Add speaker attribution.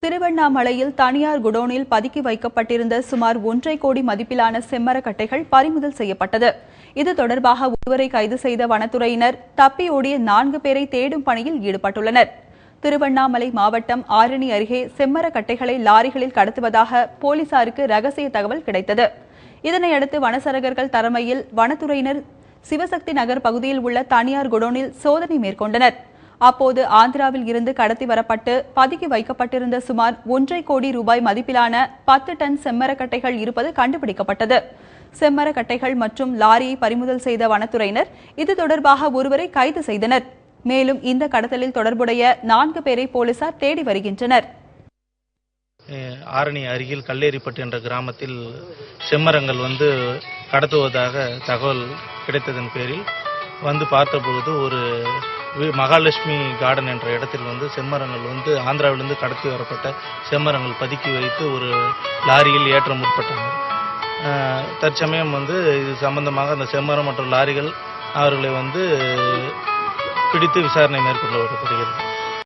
Speaker 1: திருவண்ணாமலையில் தனியார் குடோனில் பதுக்கி வைக்கப்பட்டிருந்த சுமார் 1.5 கோடி மதிப்பிலான செம்மரக்கட்டைகள் பறிமுதல் செய்யப்பட்டது. இது தொடர்பாக ஒருவரை கைது செய்த வனத்துறையினர் தப்பி ஓடிய 4 பேரை தேடும் பணியில் ஈடுபட்டுள்ளனர். திருவண்ணாமலை மாவட்டம் ஆரணி அருகே செம்மரக்கட்டைகளை லாரிகளில் கடத்துவதாக போலீசாருக்கு ரகசிய தகவல் கிடைத்தது. இதனையடுத்து வனசரகர்கள் தலைமையில் வனத்துறையினர் சிவசக்தி நகர் பகுதியில் உள்ள தனியார் குடோனில் சோதனை மேற்கொண்டனர். அப்போது ஆந்திராவில் இருந்து கடத்தி வரப்பட்டு பதுக்கி வைக்கப்பட்டிருந்த சுமார் 1.5 கோடி ரூபாய் மதிப்பிலான 10 டன் செம்மரக்கட்டைகள் இருப்பது கண்டுபிடிக்கப்பட்டது. செம்மரக்கட்டைகள் மற்றும் லாரியை பறிமுதல் செய்த வனத்துறையினர் இது தொடர்பாக ஒருவரை கைது செய்தனர். மேலும் இந்த கடத்தலில் தொடர்புடைய 4 பேரை போலீசார் தேடி வருகின்றனர்.
Speaker 2: ஆரணி அருகில் கல்லேரிப்பட்டு என்ற கிராமத்தில் செம்மரங்கள் கடத்துவதாக தகவல் கிடைத்ததன் பேரில் பார்த்தபொழுது ஒரு மகாலட்சுமி கார்டன் என்ற இடத்தில் செம்மரங்கள் ஆந்திராவிலிருந்து கடத்தி வரப்பட்ட செம்மரங்கள் பதுக்கி வைத்து ஒரு லாரியில் ஏற்ற முற்பட்டனர். தற்சமயம் இது சம்பந்தமாக அந்த செம்மரம் மற்றும் லாரிகள் அவர்களை பிடித்து விசாரணை மேற்கொள்ளப்படுகிறது.